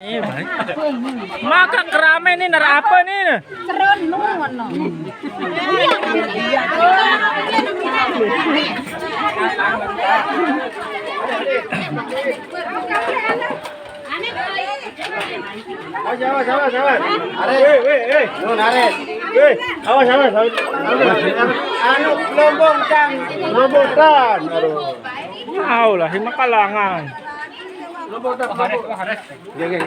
Iya, baik. Maka keramai ini nara apa nih? Keren nuan no. Awas. Are. Nun are. Awas. Anu lombong kan. Aduh. Tahu lah, ini makalangan. Iya.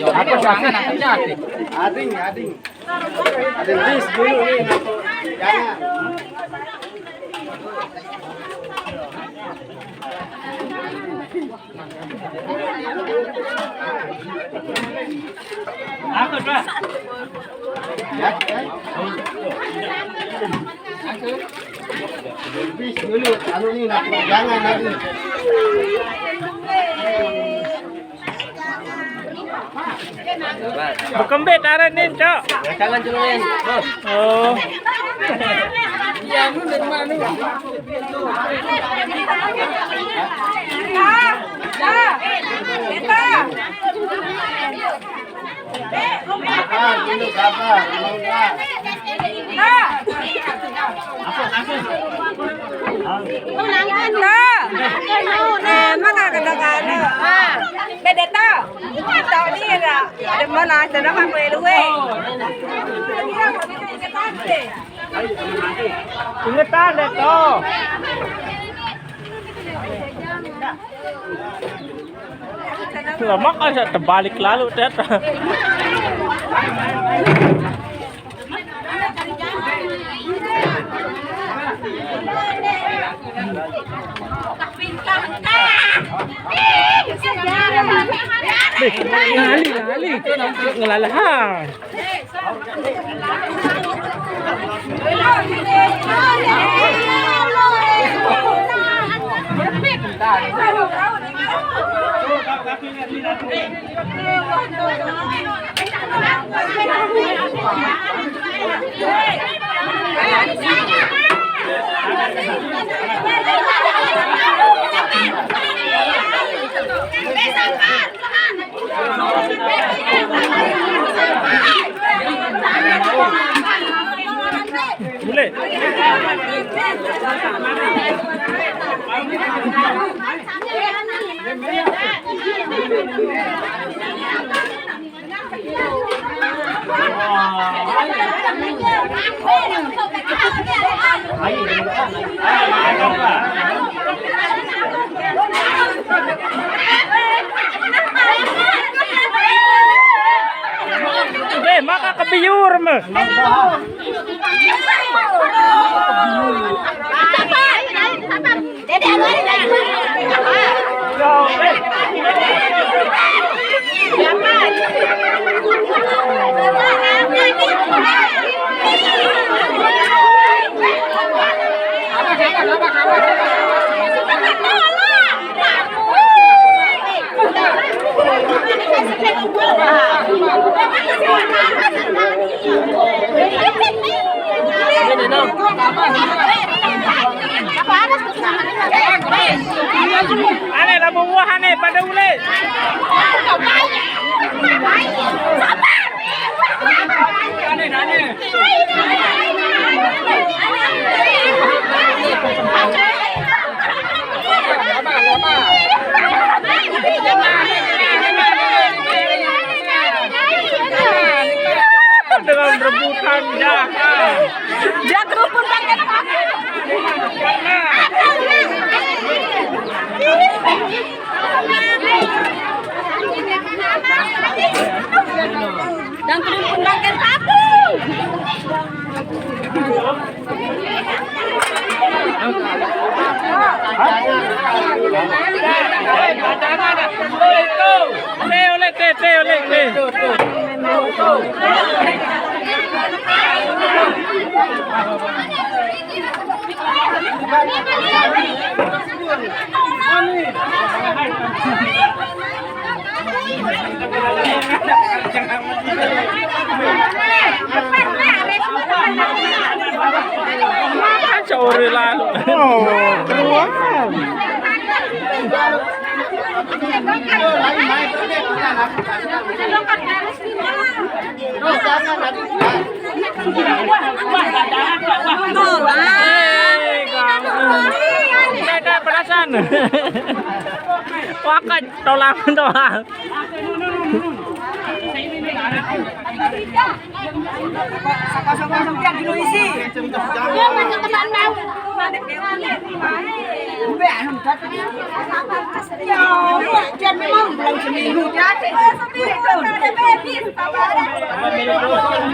Apa jangan nantinya? Ading. Bis dulu nih. Jangan. Aku dah. Ya. Bis dulu. Anu nih jangan lagi. Berkembit ada nih, Cok. Jangan celungin. Oh. Yang lu dari mana? Dulu sabar. Beda tau, tau ni ada mana ada apa luwe. Ingetan deh, Cok. Lama kan saya terbalik lalu, Tet. Ngali ngelalahan. Boleh. Maka kebiur mah. Aneh lah buah aneh pada ule. Dengan rebutan jahat. Dia kerupun pakai apa? Dan kerupun pakai sapu. Sore lalu. Oh, Wakat tolak. Sama-sama yang dulu isi.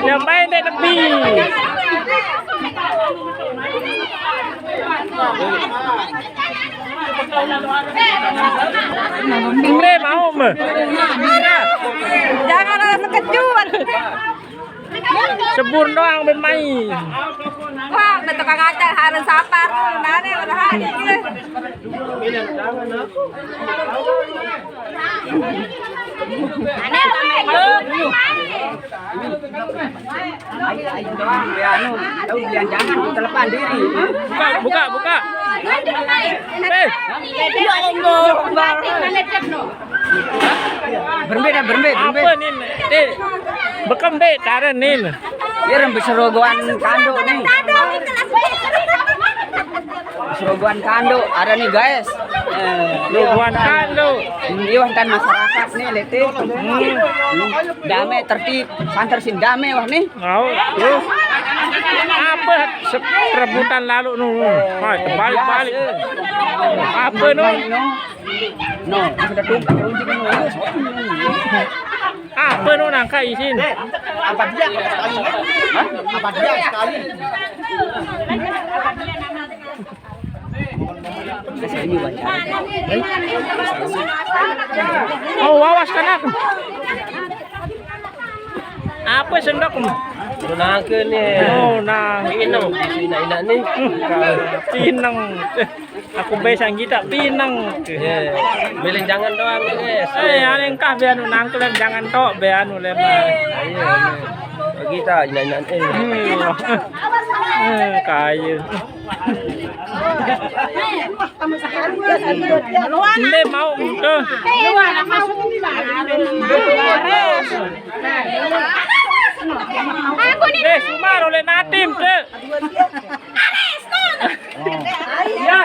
Yang main deh tepi. Ini mau mah. Jangan ada sekejut. Sebur doang bermain. Wah, betul kagak harus sabar. Nane udah hadir. Aneh jangan telepon diri. Buka. Berbeda. Apa nih? Bekam deh, taran nih. Dia rembes serogoan kando nih. Serogoan kando ada nih guys. Serogoan kando. Ini wantan masyarakat nih lete. Damai tertib, santer sin damai wah nih. Mau terus apa rebutan lalu nu? Balik. Apa nu? No, sudah tumpah runcing nu. Apa nu nangka isin? Apa dia sekali? Hah? Apa dia sekali? Oh, wawas kanak. Apa sendok? Tunangkeun nih. Oh, nah, Pinang, ina nih. pinang. Aku besang kita pinang. Milih jangan doang guys. Aneh kah beanu nangkelan jangan tok beanu lemah. Ayo. Kita ina Kayu. Ini mau ke. Sumar oleh Natim ke. Ya.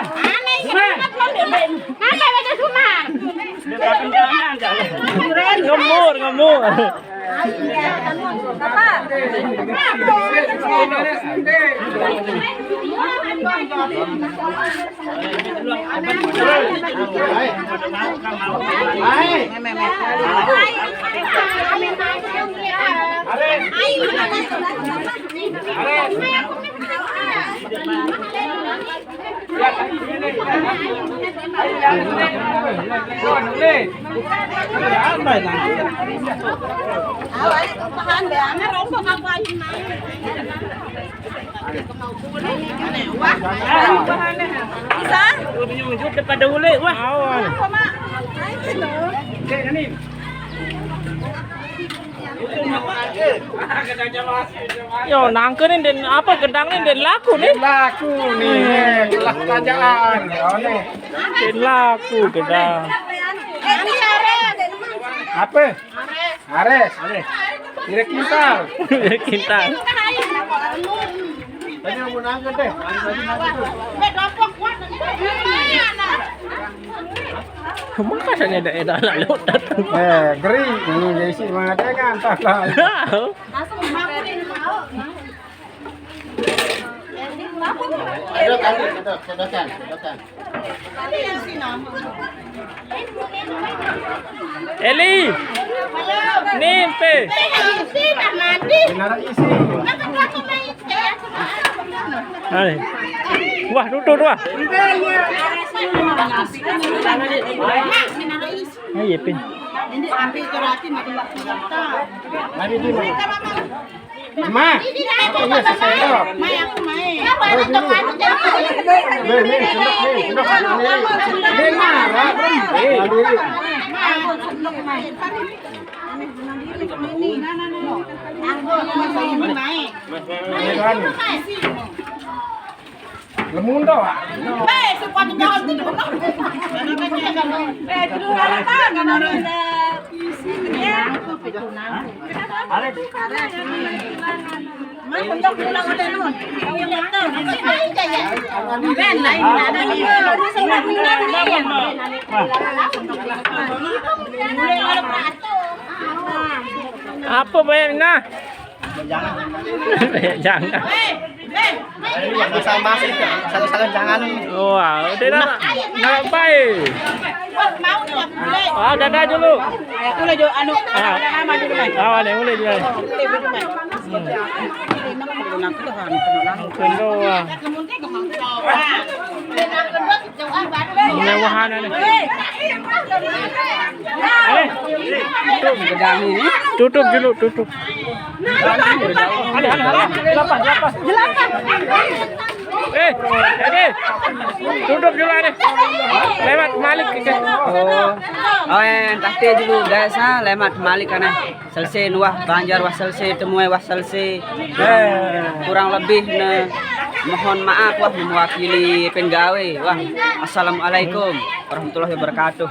Ngemur. Bisa? Wujud depan dulu wah. Yo nangkeun den apa gedang nih den laku nih. Laku nih, gelas kerajaan. Den laku gedang. Apa? Ares. Kira kintal. Kita. Tadi mau nangkep deh. Makasanya ada lalu. Geri ini jadi sih mengadakan tak lah. Sedotan. Eli. Nimpe. Benar isi. Hai. Wah, duduk wah. Ayo pin. Mari dulu. Ma. Aku ya sendok. Nih marah berhenti. Lemundo ah. Apa bayarnya? Jangan. Sama sih, satu-satu jangan. Wah, udah nak baik. Ah, dadah dulu. Mulai jo anu, nama dulu kan. Ah, nih mulai dia. Kedua. Mewahan ini. Tutup dulu, tutup. Ini tutup dulu nih. Lewat Malik kita. Oh, tadi dulu guys, lemat Malik karena selesai wah Banjar wah selesai temuai wah selesai. Kurang lebih mohon maaf wah mewakili penggawe. Wah, assalamualaikum warahmatullahi wabarakatuh.